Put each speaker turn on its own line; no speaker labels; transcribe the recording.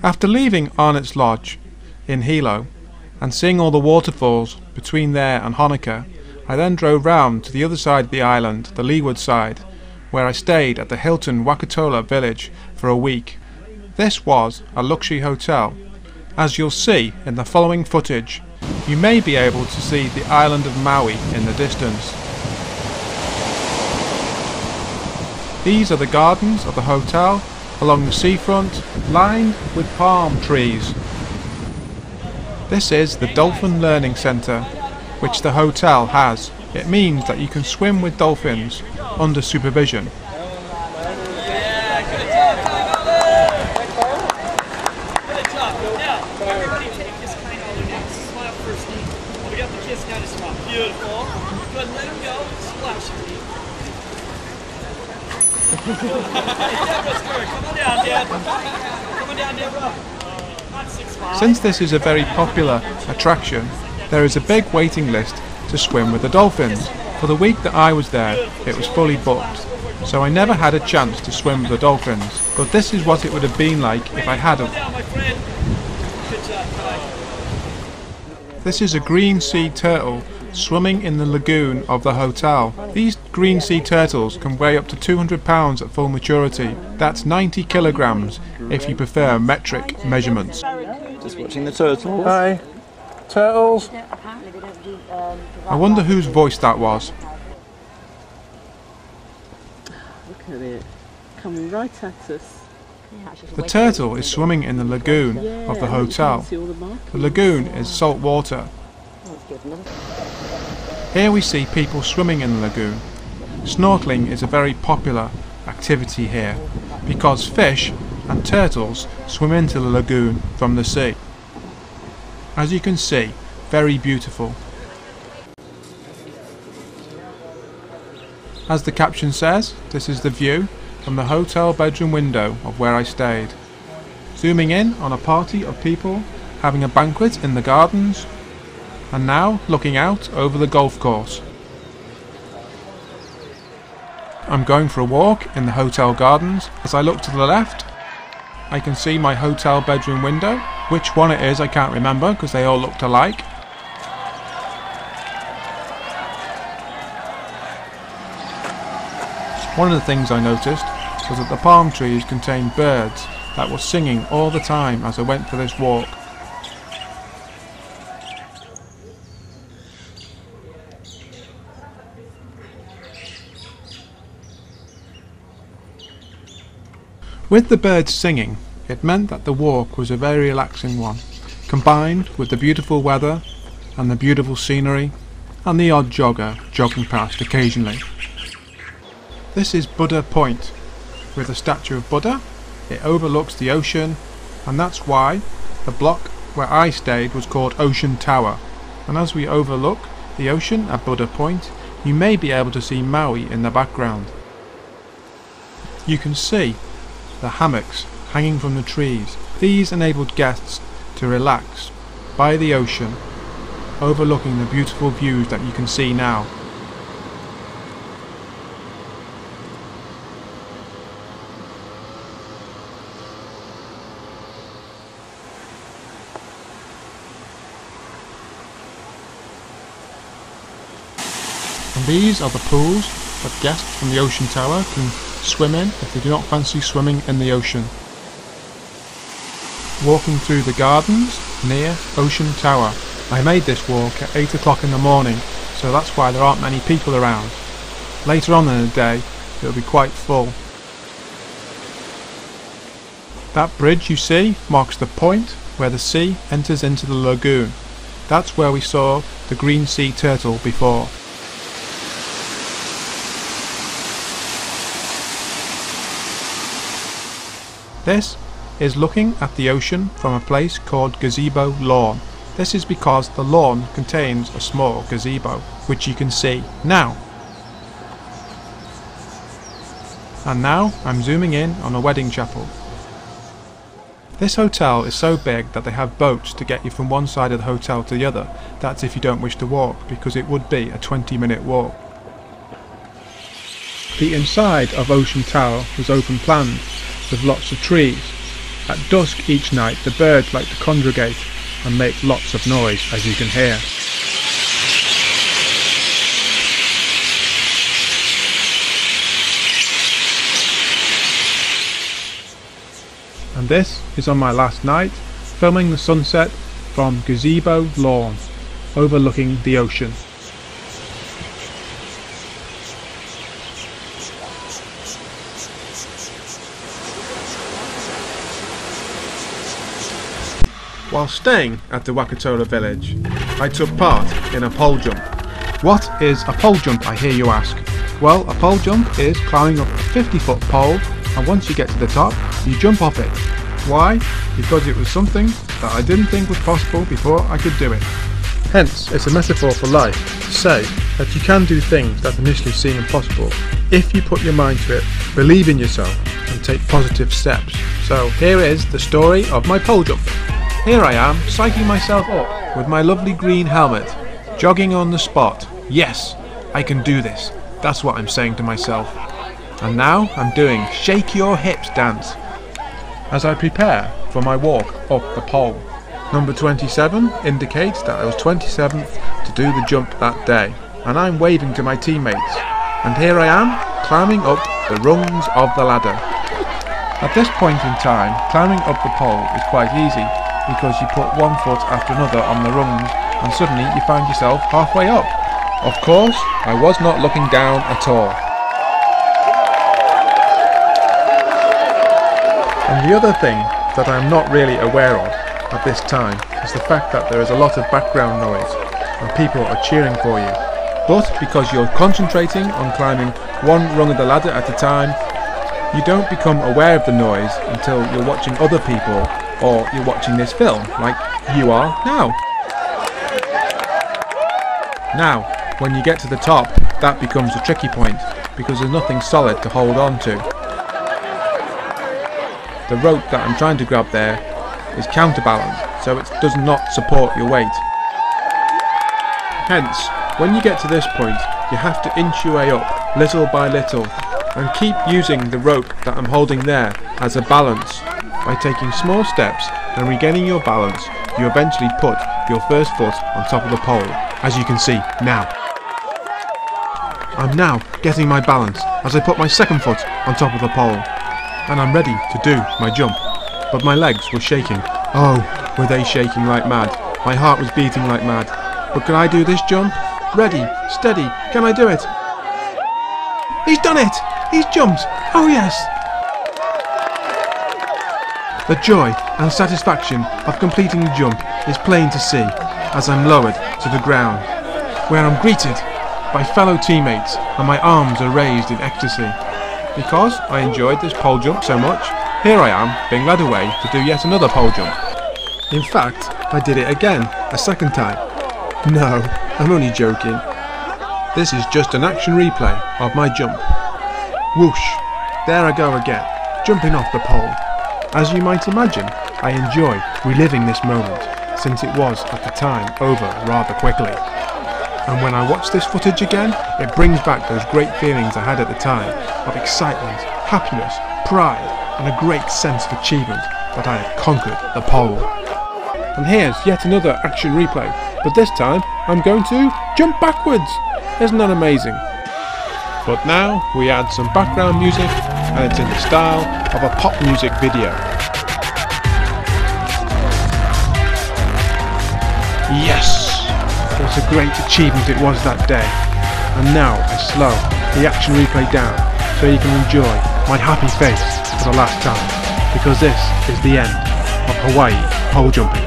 After leaving Arnott's Lodge in Hilo and seeing all the waterfalls between there and Honoka, I then drove round to the other side of the island, the leeward side, where I stayed at the Hilton Waikoloa village for a week. This was a luxury hotel. As you'll see in the following footage, you may be able to see the island of Maui in the distance. These are the gardens of the hotel along the seafront, lined with palm trees. This is the Dolphin Learning Centre, which the hotel has. It means that you can swim with dolphins under supervision. Since this is a very popular attraction, there is a big waiting list to swim with the dolphins. For the week that I was there, it was fully booked, so I never had a chance to swim with the dolphins. But this is what it would have been like if I had. This is a green sea turtle swimming in the lagoon of the hotel. These green sea turtles can weigh up to 200 pounds at full maturity. That's 90 kilograms if you prefer metric measurements.
Just watching the turtles.
Hi, turtles. I wonder whose voice that was.
Look at it, coming right at us.
The turtle is swimming in the lagoon of the hotel. The lagoon is salt water. Here we see people swimming in the lagoon. Snorkeling is a very popular activity here because fish and turtles swim into the lagoon from the sea. As you can see, very beautiful. As the caption says, this is the view from the hotel bedroom window of where I stayed. Zooming in on a party of people having a banquet in the gardens, and now looking out over the golf course. I'm going for a walk in the hotel gardens. As I look to the left, I can see my hotel bedroom window. Which one it is I can't remember because they all looked alike. One of the things I noticed was that the palm trees contained birds that were singing all the time as I went for this walk. With the birds singing, it meant that the walk was a very relaxing one, combined with the beautiful weather and the beautiful scenery and the odd jogger jogging past occasionally. This is Buddha Point, with a statue of Buddha. It overlooks the ocean, and that's why the block where I stayed was called Ocean Tower. And as we overlook the ocean at Buddha Point, you may be able to see Maui in the background. You can see the hammocks hanging from the trees. These enabled guests to relax by the ocean, overlooking the beautiful views that you can see now. And these are the pools that guests from the Ocean Tower can swim in if they do not fancy swimming in the ocean. Walking through the gardens near Ocean Tower. I made this walk at 8 o'clock in the morning, so that's why there aren't many people around. Later on in the day it will be quite full. That bridge you see marks the point where the sea enters into the lagoon. That's where we saw the green sea turtle before. This is looking at the ocean from a place called Gazebo Lawn. This is because the lawn contains a small gazebo, which you can see now. And now I'm zooming in on a wedding chapel. This hotel is so big that they have boats to get you from one side of the hotel to the other. That's if you don't wish to walk, because it would be a 20-minute walk. The inside of Ocean Tower was open planned, with lots of trees. At dusk each night the birds like to congregate and make lots of noise, as you can hear. And this is on my last night, filming the sunset from Gazebo Lawn, overlooking the ocean. While staying at the Waikola village, I took part in a pole jump. What is a pole jump, I hear you ask? Well, a pole jump is climbing up a 50-foot pole, and once you get to the top, you jump off it. Why? Because it was something that I didn't think was possible before I could do it. Hence, it's a metaphor for life to say that you can do things that initially seem impossible if you put your mind to it, believe in yourself, and take positive steps. So here is the story of my pole jump. Here I am, psyching myself up with my lovely green helmet, jogging on the spot. Yes, I can do this. That's what I'm saying to myself. And now I'm doing shake your hips dance as I prepare for my walk up the pole. Number 27 indicates that I was 27th to do the jump that day, and I'm waving to my teammates. And here I am, climbing up the rungs of the ladder. At this point in time, climbing up the pole is quite easy, because you put one foot after another on the rungs and suddenly you find yourself halfway up. Of course, I was not looking down at all. And the other thing that I'm not really aware of at this time is the fact that there is a lot of background noise and people are cheering for you. But because you're concentrating on climbing one rung of the ladder at a time, you don't become aware of the noise until you're watching other people or you're watching this film, like you are now. Now, when you get to the top, that becomes a tricky point, because there's nothing solid to hold on to. The rope that I'm trying to grab there is counterbalanced, so it does not support your weight. Hence, when you get to this point, you have to inch your way up, little by little, and keep using the rope that I'm holding there as a balance. By taking small steps and regaining your balance, you eventually put your first foot on top of the pole, as you can see now. I'm now getting my balance as I put my second foot on top of the pole, and I'm ready to do my jump. But my legs were shaking. Oh, were they shaking like mad. My heart was beating like mad. But can I do this jump? Ready, steady, can I do it? He's done it! He's jumped! Oh yes! The joy and satisfaction of completing the jump is plain to see as I'm lowered to the ground, where I'm greeted by fellow teammates and my arms are raised in ecstasy. Because I enjoyed this pole jump so much, here I am being led away to do yet another pole jump. In fact, I did it again, a second time. No, I'm only joking. This is just an action replay of my jump. Whoosh! There I go again, jumping off the pole. As you might imagine, I enjoy reliving this moment, since it was, at the time, over rather quickly. And when I watch this footage again, it brings back those great feelings I had at the time, of excitement, happiness, pride, and a great sense of achievement that I had conquered the pole. And here's yet another action replay, but this time I'm going to jump backwards! Isn't that amazing? But now we add some background music, and it's in the style of a pop music video. Yes! What a great achievement it was that day. And now I slow the action replay down so you can enjoy my happy face for the last time, because this is the end of Hawaii pole jumping.